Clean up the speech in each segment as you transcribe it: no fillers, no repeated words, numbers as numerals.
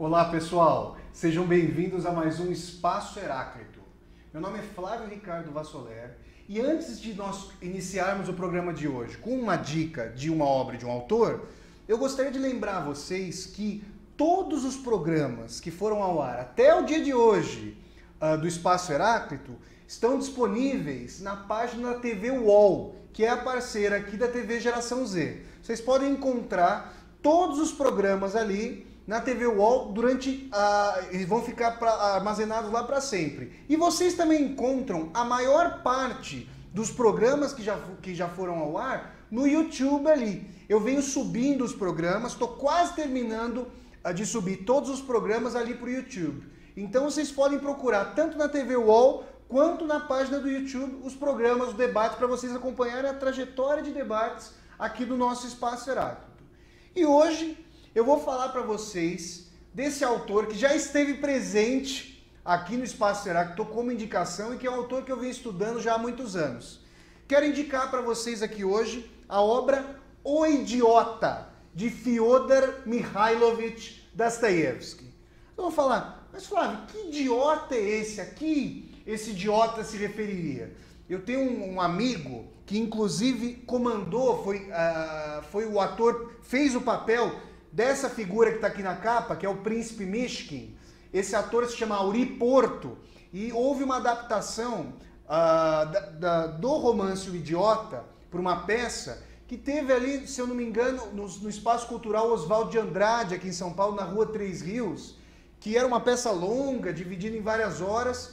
Olá pessoal, sejam bem-vindos a mais um Espaço Heráclito. Meu nome é Flávio Ricardo Vassoler e antes de nós iniciarmos o programa de hoje com uma dica de uma obra de um autor, eu gostaria de lembrar a vocês que todos os programas que foram ao ar até o dia de hoje do Espaço Heráclito estão disponíveis na página da TV UOL, que é a parceira aqui da TV Geração Z. Vocês podem encontrar todos os programas ali na TV UOL eles vão ficar armazenados lá para sempre. E vocês também encontram a maior parte dos programas que já foram ao ar no YouTube ali. Eu venho subindo os programas, estou quase terminando de subir todos os programas ali para o YouTube. Então vocês podem procurar tanto na TV UOL quanto na página do YouTube os programas, os debates, para vocês acompanharem a trajetória de debates aqui do nosso Espaço Heráclito. E hoje eu vou falar para vocês desse autor que já esteve presente aqui no Espaço Heráclito como indicação e que é um autor que eu venho estudando já há muitos anos. Quero indicar para vocês aqui hoje a obra O Idiota, de Fyodor Mikhailovich Dostoiévski. Eu vou falar, mas Flávio, que idiota é esse aqui? Esse idiota se referiria. Eu tenho um amigo que inclusive comandou, foi o ator, fez o papel dessa figura que está aqui na capa, que é o Príncipe Mishkin. Esse ator se chama Auri Porto e houve uma adaptação do romance O Idiota para uma peça que teve ali, se eu não me engano, no Espaço Cultural Oswaldo de Andrade, aqui em São Paulo, na Rua Três Rios, que era uma peça longa, dividida em várias horas.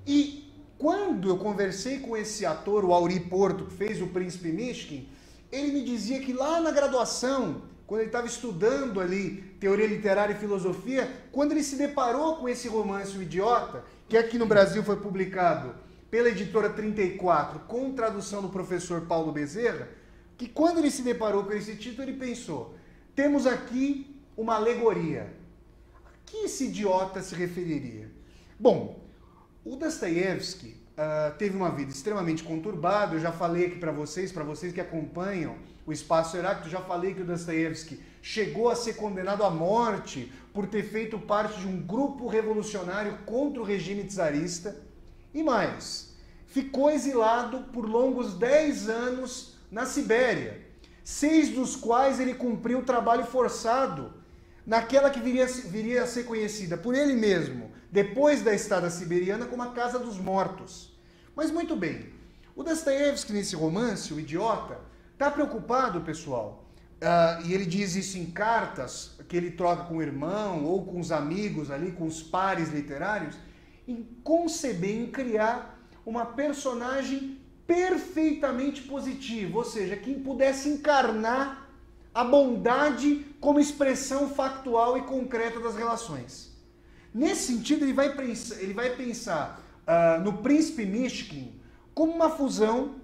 E quando eu conversei com esse ator, o Auri Porto, que fez o Príncipe Mishkin, ele me dizia que lá na graduação, quando ele estava estudando ali teoria literária e filosofia, quando ele se deparou com esse romance O Idiota, que aqui no Brasil foi publicado pela editora 34, com tradução do professor Paulo Bezerra, que quando ele se deparou com esse título, ele pensou, temos aqui uma alegoria. A que esse idiota se referiria? Bom, o Dostoiévski teve uma vida extremamente conturbada. Eu já falei aqui para vocês que acompanham o Espaço Heráclito, já falei que o Dostoiévski chegou a ser condenado à morte por ter feito parte de um grupo revolucionário contra o regime czarista. E mais, ficou exilado por longos 10 anos na Sibéria, 6 dos quais ele cumpriu trabalho forçado naquela que viria a ser conhecida por ele mesmo, depois da estada siberiana, como a Casa dos Mortos. Mas muito bem, o Dostoiévski nesse romance, O Idiota, está preocupado, pessoal, e ele diz isso em cartas que ele troca com o irmão ou com os amigos ali, com os pares literários, em conceber, em criar uma personagem perfeitamente positiva, ou seja, que pudesse encarnar a bondade como expressão factual e concreta das relações. Nesse sentido, ele vai pensar no Príncipe Mishkin como uma fusão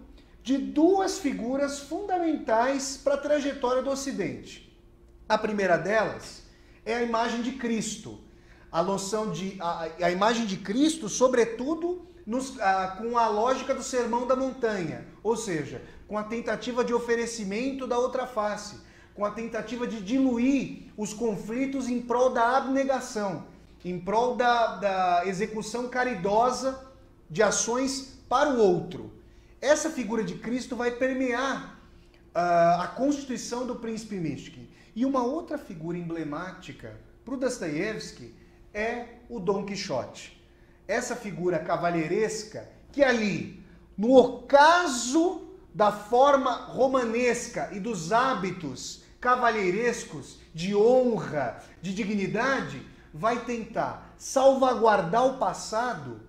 de duas figuras fundamentais para a trajetória do Ocidente. A primeira delas é a imagem de Cristo, a imagem de Cristo, sobretudo, com a lógica do Sermão da Montanha, ou seja, com a tentativa de oferecimento da outra face, com a tentativa de diluir os conflitos em prol da abnegação, em prol da execução caridosa de ações para o outro. Essa figura de Cristo vai permear a constituição do Príncipe Mishkin. E uma outra figura emblemática para o Dostoiévski é o Dom Quixote. Essa figura cavalheiresca que ali, no ocaso da forma romanesca e dos hábitos cavalheirescos de honra, de dignidade, vai tentar salvaguardar o passado,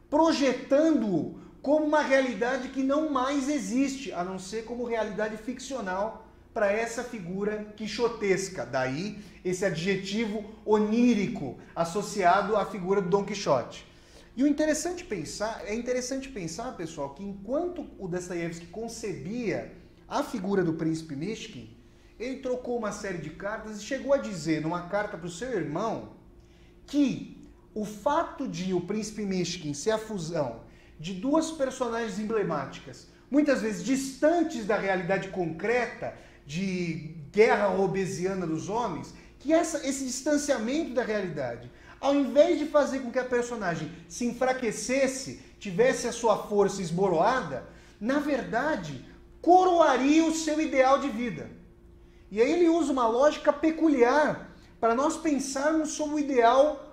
projetando-o como uma realidade que não mais existe, a não ser como realidade ficcional para essa figura quixotesca. Daí esse adjetivo onírico associado à figura do Dom Quixote. E é interessante pensar, pessoal, que enquanto o Dostoiévski concebia a figura do Príncipe Mishkin, ele trocou uma série de cartas e chegou a dizer, numa carta para o seu irmão, que o fato de o Príncipe Mishkin ser a fusão de duas personagens emblemáticas, muitas vezes distantes da realidade concreta de guerra hobbesiana dos homens, que esse distanciamento da realidade, ao invés de fazer com que a personagem se enfraquecesse, tivesse a sua força esboroada, na verdade, coroaria o seu ideal de vida. E aí ele usa uma lógica peculiar para nós pensarmos sobre o ideal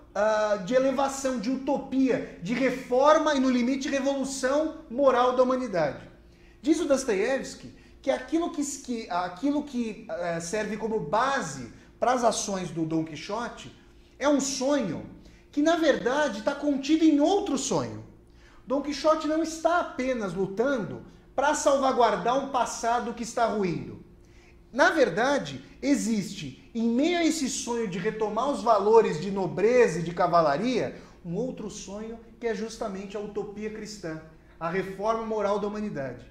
de elevação, de utopia, de reforma e, no limite, revolução moral da humanidade. Diz o Dostoiévski que aquilo que serve como base para as ações do Dom Quixote é um sonho que, na verdade, está contido em outro sonho. Dom Quixote não está apenas lutando para salvaguardar um passado que está ruindo. Na verdade, existe, em meio a esse sonho de retomar os valores de nobreza e de cavalaria, um outro sonho que é justamente a utopia cristã, a reforma moral da humanidade.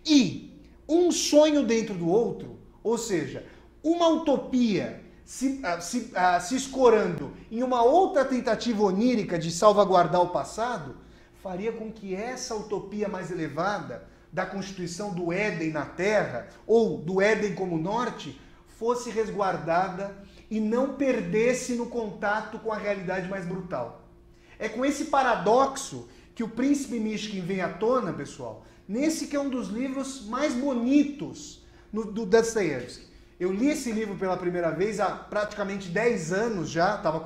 E um sonho dentro do outro, ou seja, uma utopia se escorando em uma outra tentativa onírica de salvaguardar o passado, faria com que essa utopia mais elevada da constituição do Éden na Terra, ou do Éden como norte, fosse resguardada e não perdesse no contato com a realidade mais brutal. É com esse paradoxo que o Príncipe Mishkin vem à tona, pessoal, nesse que é um dos livros mais bonitos do Dostoiévski. Eu li esse livro pela primeira vez há praticamente 10 anos já, estava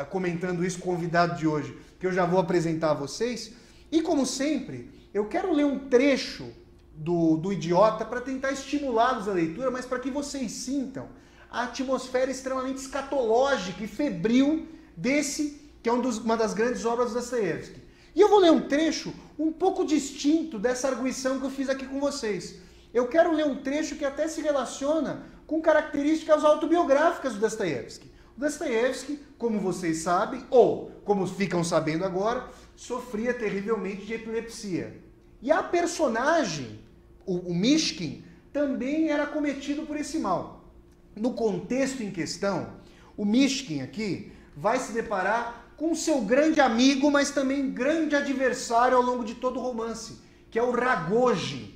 comentando isso com o convidado de hoje, que eu já vou apresentar a vocês, e como sempre, eu quero ler um trecho do Idiota para tentar estimulá-los à leitura, mas para que vocês sintam a atmosfera extremamente escatológica e febril desse, que é uma das grandes obras do Dostoiévski. E eu vou ler um trecho um pouco distinto dessa arguição que eu fiz aqui com vocês. Eu quero ler um trecho que até se relaciona com características autobiográficas do Dostoiévski. O Dostoiévski, como vocês sabem, ou como ficam sabendo agora, sofria terrivelmente de epilepsia. E a personagem, o Mishkin, também era acometido por esse mal. No contexto em questão, o Mishkin aqui vai se deparar com seu grande amigo, mas também grande adversário ao longo de todo o romance, que é o Ragozhin,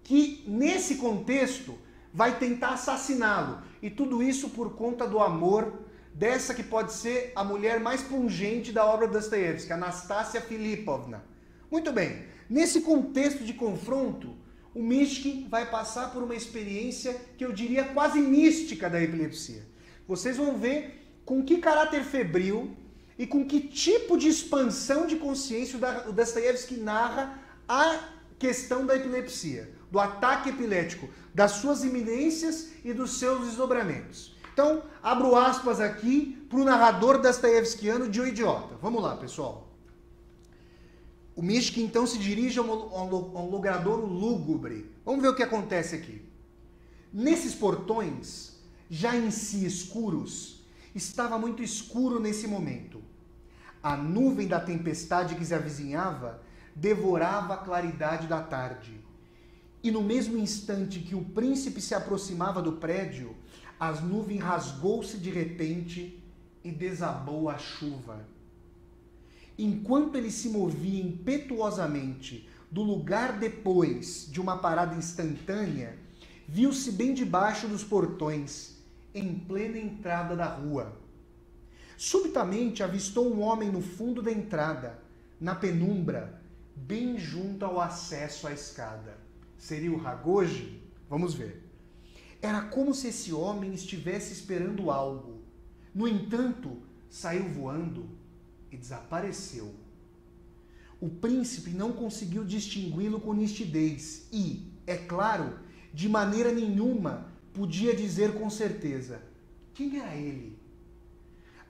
que nesse contexto vai tentar assassiná-lo. E tudo isso por conta do amor dessa que pode ser a mulher mais pungente da obra de Dostoiévski, Anastácia Filipovna. Muito bem, nesse contexto de confronto, o Mishkin vai passar por uma experiência que eu diria quase mística da epilepsia. Vocês vão ver com que caráter febril e com que tipo de expansão de consciência o Dostoiévski narra a questão da epilepsia, do ataque epilético, das suas iminências e dos seus desdobramentos. Então, abro aspas aqui para o narrador dostoiévskiano de O Idiota. Vamos lá, pessoal. O Mishkin, então, se dirige a um logradouro lúgubre. Vamos ver o que acontece aqui. Nesses portões, já em si escuros, estava muito escuro nesse momento. A nuvem da tempestade que se avizinhava devorava a claridade da tarde. E no mesmo instante que o príncipe se aproximava do prédio, as nuvens rasgou-se de repente e desabou a chuva. Enquanto ele se movia impetuosamente do lugar depois de uma parada instantânea, viu-se bem debaixo dos portões, em plena entrada da rua. Subitamente avistou um homem no fundo da entrada, na penumbra, bem junto ao acesso à escada. Seria o Ragozhin? Vamos ver. Era como se esse homem estivesse esperando algo. No entanto, saiu voando e desapareceu. O príncipe não conseguiu distingui-lo com nitidez e, é claro, de maneira nenhuma podia dizer com certeza quem era ele.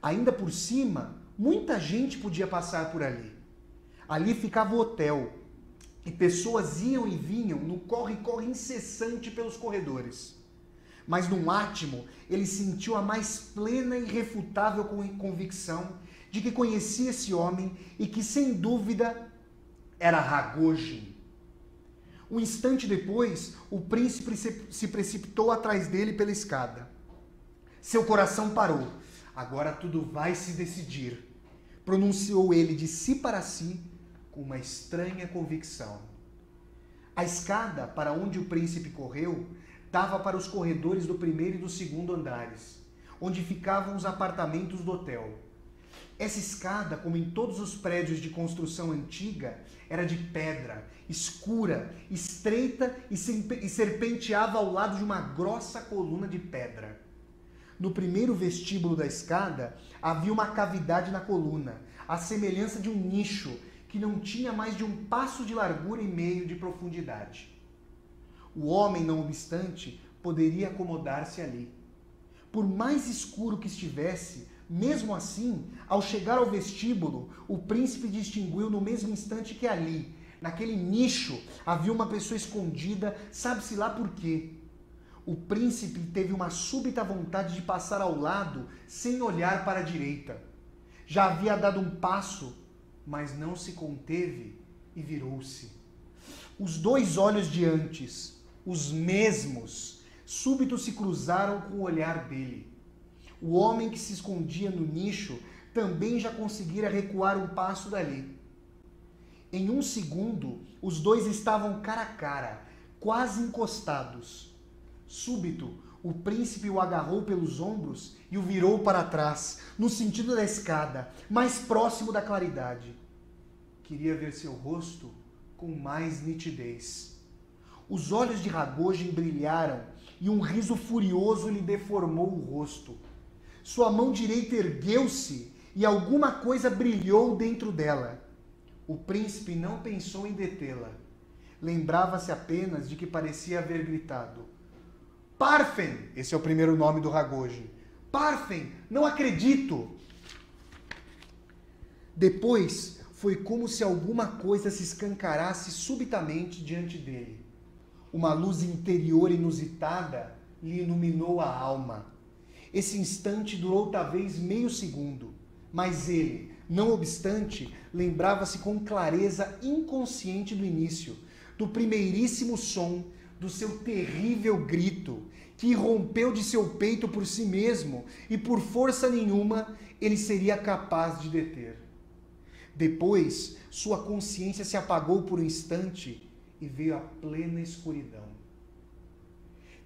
Ainda por cima, muita gente podia passar por ali. Ali ficava o hotel e pessoas iam e vinham no corre-corre incessante pelos corredores. Mas num átimo, ele sentiu a mais plena e irrefutável convicção de que conhecia esse homem e que, sem dúvida, era Ragozhin. Um instante depois, o príncipe se precipitou atrás dele pela escada. Seu coração parou. Agora tudo vai se decidir, pronunciou ele de si para si com uma estranha convicção. A escada para onde o príncipe correu dava para os corredores do primeiro e do segundo andares. onde ficavam os apartamentos do hotel. Essa escada, como em todos os prédios de construção antiga, era de pedra, escura, estreita e serpenteava ao lado de uma grossa coluna de pedra. No primeiro vestíbulo da escada, havia uma cavidade na coluna, à semelhança de um nicho que não tinha mais de 1 passo de largura e meio de profundidade. O homem, não obstante, poderia acomodar-se ali. Por mais escuro que estivesse, mesmo assim, ao chegar ao vestíbulo, o príncipe distinguiu no mesmo instante que ali, naquele nicho, havia uma pessoa escondida, sabe-se lá por quê. O príncipe teve uma súbita vontade de passar ao lado sem olhar para a direita. Já havia dado um passo, mas não se conteve e virou-se. Os 2 olhos de antes, os mesmos, súbito se cruzaram com o olhar dele. O homem que se escondia no nicho também já conseguira recuar 1 passo dali. Em 1 segundo, os 2 estavam cara a cara, quase encostados. Súbito, o príncipe o agarrou pelos ombros e o virou para trás, no sentido da escada, mais próximo da claridade. Queria ver seu rosto com mais nitidez. Os olhos de Ragozin brilharam e um riso furioso lhe deformou o rosto. Sua mão direita ergueu-se e alguma coisa brilhou dentro dela. O príncipe não pensou em detê-la. Lembrava-se apenas de que parecia haver gritado: Parfen! Esse é o primeiro nome do Ragozin. Parfen! Não acredito! Depois, foi como se alguma coisa se escancarasse subitamente diante dele. Uma luz interior inusitada lhe iluminou a alma. Esse instante durou talvez meio segundo, mas ele, não obstante, lembrava-se com clareza inconsciente do início, do primeiríssimo som, do seu terrível grito, que irrompeu de seu peito por si mesmo e por força nenhuma ele seria capaz de deter. Depois, sua consciência se apagou por um instante e veio a plena escuridão.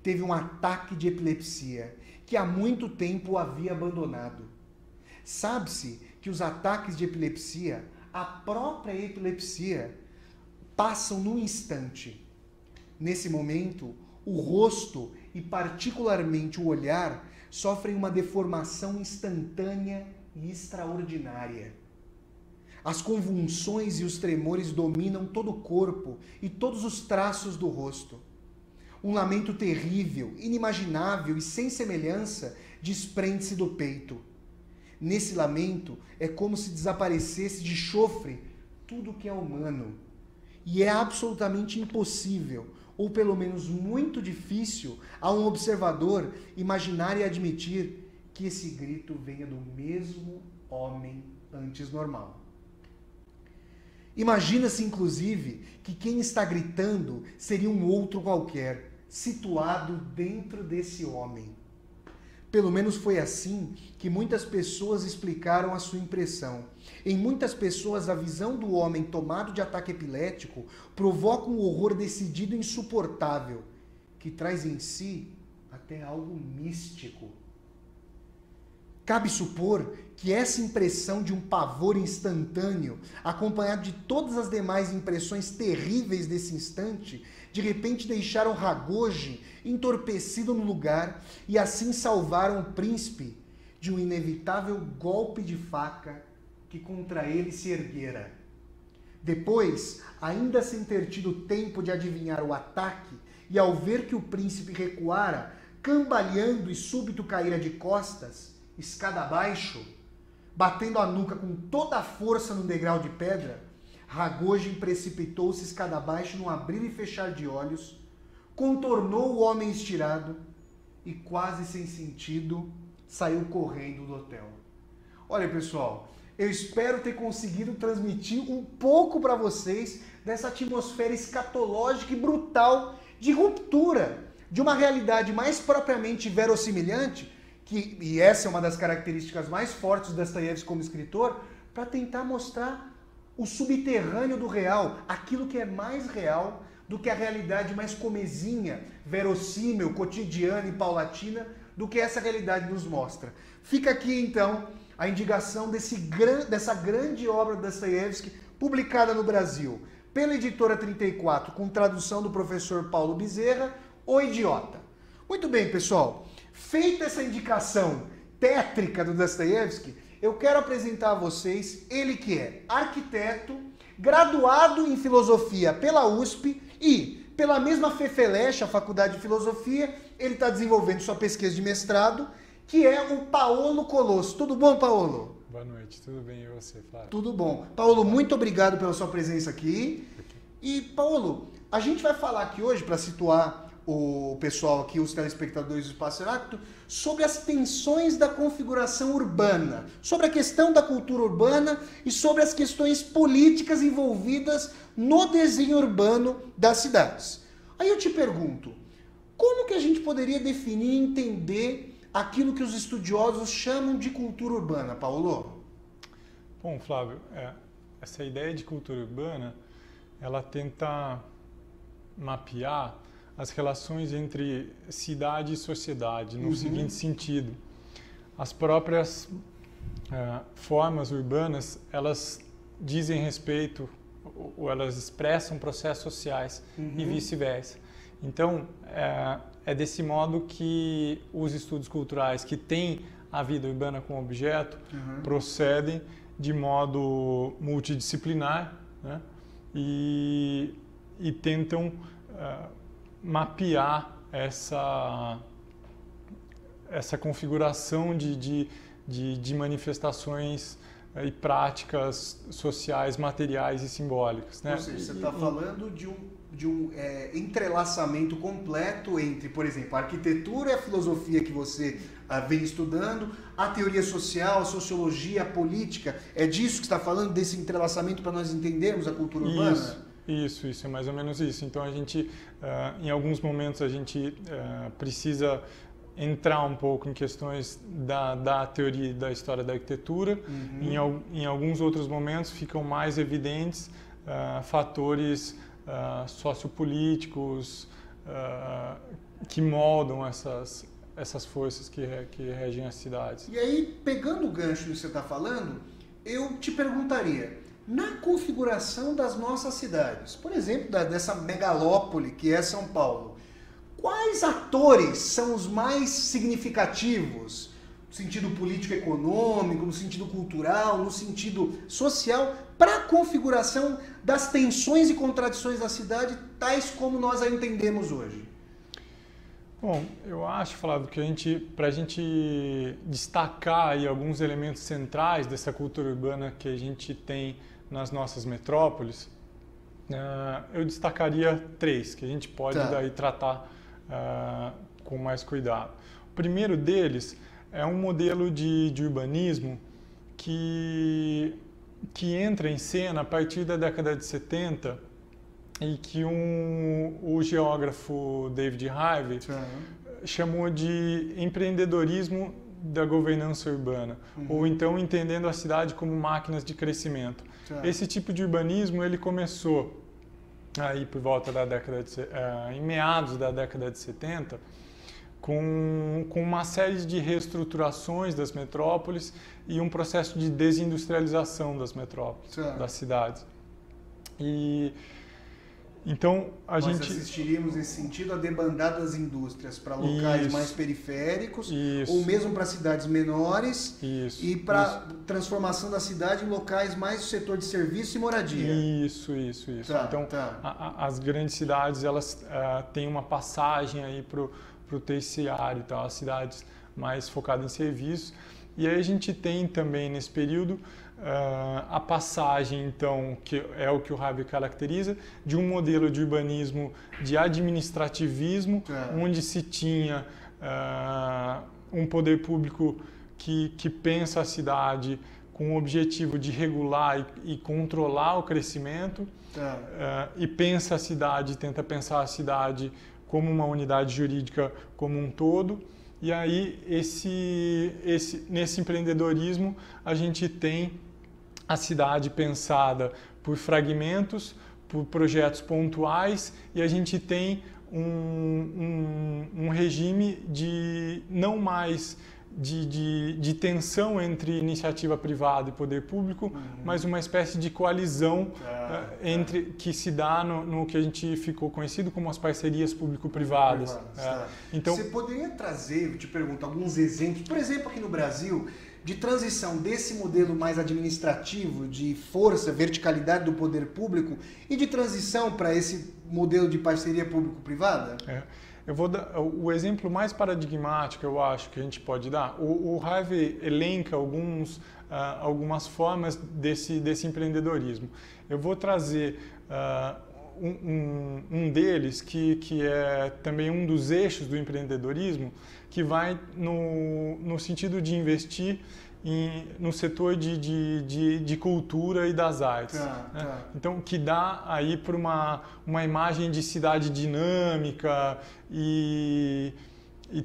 Teve um ataque de epilepsia que há muito tempo o havia abandonado. Sabe-se que os ataques de epilepsia, a própria epilepsia, passam num instante. Nesse momento, o rosto e particularmente o olhar sofrem uma deformação instantânea e extraordinária. As convulsões e os tremores dominam todo o corpo e todos os traços do rosto. Um lamento terrível, inimaginável e sem semelhança desprende-se do peito. Nesse lamento é como se desaparecesse de chofre tudo que é humano. E é absolutamente impossível, ou pelo menos muito difícil, a um observador imaginar e admitir que esse grito venha do mesmo homem antes normal. Imagina-se, inclusive, que quem está gritando seria um outro qualquer, situado dentro desse homem. Pelo menos foi assim que muitas pessoas explicaram a sua impressão. Em muitas pessoas, a visão do homem tomado de ataque epilético provoca um horror decidido e insuportável, que traz em si até algo místico. Cabe supor que essa impressão de um pavor instantâneo, acompanhado de todas as demais impressões terríveis desse instante, de repente deixaram Ragozin entorpecido no lugar e assim salvaram o príncipe de um inevitável golpe de faca que contra ele se erguera. Depois, ainda sem ter tido tempo de adivinhar o ataque, e ao ver que o príncipe recuara, cambaleando e súbito caíra de costas, escada abaixo, batendo a nuca com toda a força no degrau de pedra, Ragozin precipitou-se escada abaixo num abrir e fechar de olhos, contornou o homem estirado e, quase sem sentido, saiu correndo do hotel. Olha, pessoal, eu espero ter conseguido transmitir um pouco para vocês dessa atmosfera escatológica e brutal de ruptura de uma realidade mais propriamente verossimilhante, e essa é uma das características mais fortes do Dostoiévski como escritor, para tentar mostrar o subterrâneo do real, aquilo que é mais real do que a realidade mais comezinha, verossímil, cotidiana e paulatina do que essa realidade nos mostra. Fica aqui, então, a indicação dessa grande obra da Dostoiévski, publicada no Brasil pela Editora 34, com tradução do professor Paulo Bezerra, O Idiota. Muito bem, pessoal. Feita essa indicação tétrica do Dostoiévski, eu quero apresentar a vocês ele que é arquiteto, graduado em filosofia pela USP e pela mesma FEFELESH, a Faculdade de Filosofia, ele está desenvolvendo sua pesquisa de mestrado, que é o Paolo Colosso. Tudo bom, Paolo? Boa noite, tudo bem e você, Flávio? Tudo bom. Paolo, muito obrigado pela sua presença aqui. E, Paolo, a gente vai falar aqui hoje, para situar o pessoal aqui, os telespectadores do Espaço Heráclito, sobre as tensões da configuração urbana, sobre a questão da cultura urbana e sobre as questões políticas envolvidas no desenho urbano das cidades. Aí eu te pergunto, como que a gente poderia definir e entender aquilo que os estudiosos chamam de cultura urbana, Paulo? Bom, Flávio, essa ideia de cultura urbana, ela tenta mapear as relações entre cidade e sociedade, no seguinte sentido: as próprias formas urbanas, elas dizem respeito ou elas expressam processos sociais e vice-versa. Então, é desse modo que os estudos culturais que têm a vida urbana como objeto procedem de modo multidisciplinar, né? E tentam mapear essa configuração de manifestações e práticas sociais, materiais e simbólicas, né? Ou seja, você está falando de um entrelaçamento completo entre, por exemplo, a arquitetura e a filosofia que você vem estudando, a teoria social, a sociologia, a política. É disso que você está falando, desse entrelaçamento para nós entendermos a cultura urbana? Isso, é mais ou menos isso. Então, a gente, em alguns momentos, a gente precisa entrar um pouco em questões da teoria e da história da arquitetura. Em alguns outros momentos, ficam mais evidentes fatores sociopolíticos que moldam essas forças que regem as cidades. E aí, pegando o gancho que você está falando, eu te perguntaria, na configuração das nossas cidades, por exemplo, dessa megalópole que é São Paulo, quais atores são os mais significativos, no sentido político-econômico, no sentido cultural, no sentido social, para a configuração das tensões e contradições da cidade, tais como nós a entendemos hoje? Bom, eu acho, Flávio, que para a gente destacar aí alguns elementos centrais dessa cultura urbana que a gente tem nas nossas metrópoles, eu destacaria 3, que a gente pode daí tratar com mais cuidado. O primeiro deles é um modelo de urbanismo que entra em cena a partir da década de 70 e que o geógrafo David Harvey chamou de empreendedorismo da governança urbana, ou então entendendo a cidade como máquinas de crescimento. Esse tipo de urbanismo ele começou aí por volta da década em meados da década de 70, com uma série de reestruturações das metrópoles e um processo de desindustrialização das metrópoles, das cidades. Então, nós assistiríamos nesse sentido a debandada das indústrias para locais mais periféricos, ou mesmo para cidades menores, e para transformação da cidade em locais mais do setor de serviço e moradia. Isso. Então, as grandes cidades elas têm uma passagem aí para o terciário, tá? As cidades mais focadas em serviços. E aí a gente tem também nesse período a passagem, então, que é o que o Harvey caracteriza, de um modelo de urbanismo de administrativismo, onde se tinha um poder público que pensa a cidade com o objetivo de regular e controlar o crescimento, e pensa a cidade, tenta pensar a cidade como uma unidade jurídica como um todo. E aí, nesse empreendedorismo, a gente tem a cidade pensada por fragmentos, por projetos pontuais, e a gente tem um regime de não mais de tensão entre iniciativa privada e poder público, mas uma espécie de coalizão que se dá no que a gente ficou conhecido como as parcerias público-privadas. Então, você poderia trazer, te pergunto, alguns exemplos, por exemplo, aqui no Brasil, de transição desse modelo mais administrativo, de força, verticalidade do poder público, e de transição para esse modelo de parceria público-privada? Eu vou dar o exemplo mais paradigmático, eu acho, que a gente pode dar. O Harvey elenca algumas formas desse empreendedorismo. Eu vou trazer um deles, que é também um dos eixos do empreendedorismo, que vai no sentido de investir no setor de cultura e das artes. Né? Então, que dá aí para uma imagem de cidade dinâmica e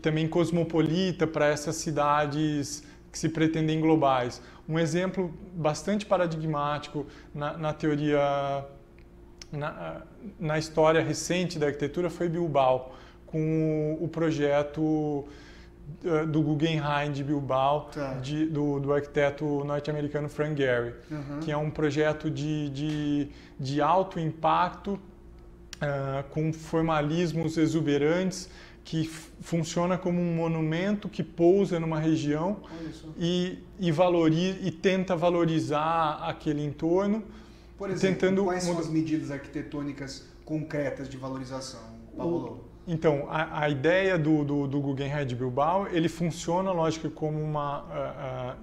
também cosmopolita para essas cidades que se pretendem globais. Um exemplo bastante paradigmático na teoria, na história recente da arquitetura foi Bilbao, com o projeto do Guggenheim de Bilbao, do arquiteto norte-americano Frank Gehry, que é um projeto de alto impacto, com formalismos exuberantes, que funciona como um monumento que pousa numa região e tenta valorizar aquele entorno. Por exemplo, quais são as medidas arquitetônicas concretas de valorização, Paulo? Então, a ideia do Guggenheim de Bilbao, ele funciona, lógico, como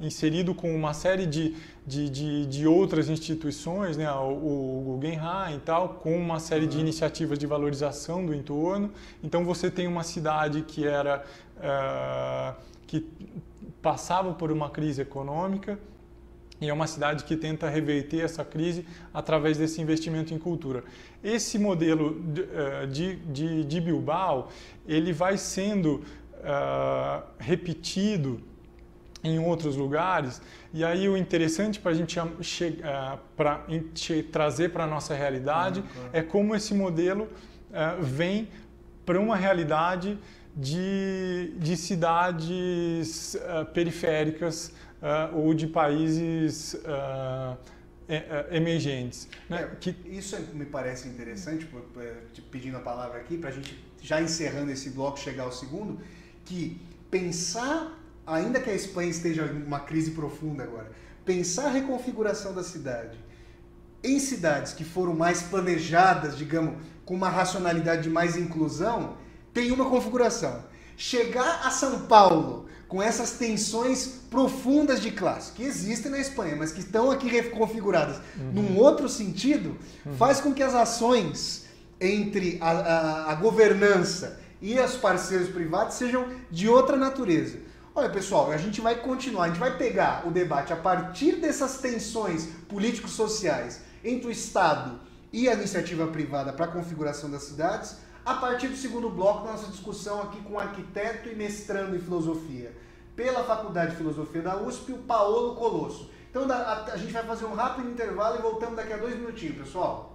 inserido com uma série de outras instituições, né? O Guggenheim e tal, com uma série de iniciativas de valorização do entorno. Então, você tem uma cidade que passava por uma crise econômica, e é uma cidade que tenta reverter essa crise através desse investimento em cultura. Esse modelo de Bilbao, ele vai sendo repetido em outros lugares, e aí o interessante para a gente trazer para a nossa realidade é como esse modelo vem para uma realidade de cidades periféricas ou de países emergentes. Né? Isso me parece interessante, pedindo a palavra aqui, para a gente, já encerrando esse bloco, chegar ao segundo, que pensar, ainda que a Espanha esteja em uma crise profunda agora, pensar a reconfiguração da cidade em cidades que foram mais planejadas, digamos, com uma racionalidade de mais inclusão, tem uma configuração. Chegar a São Paulo com essas tensões profundas de classe, que existem na Espanha, mas que estão aqui reconfiguradas num outro sentido, faz com que as ações entre a governança e os parceiros privados sejam de outra natureza. Olha, pessoal, a gente vai continuar, a gente vai pegar o debate a partir dessas tensões políticos-sociais entre o Estado e a iniciativa privada para a configuração das cidades, a partir do segundo bloco da nossa discussão aqui com o arquiteto e mestrando em filosofia pela Faculdade de Filosofia da USP, o Paolo Colosso. Então a gente vai fazer um rápido intervalo e voltamos daqui a 2 minutinhos, pessoal.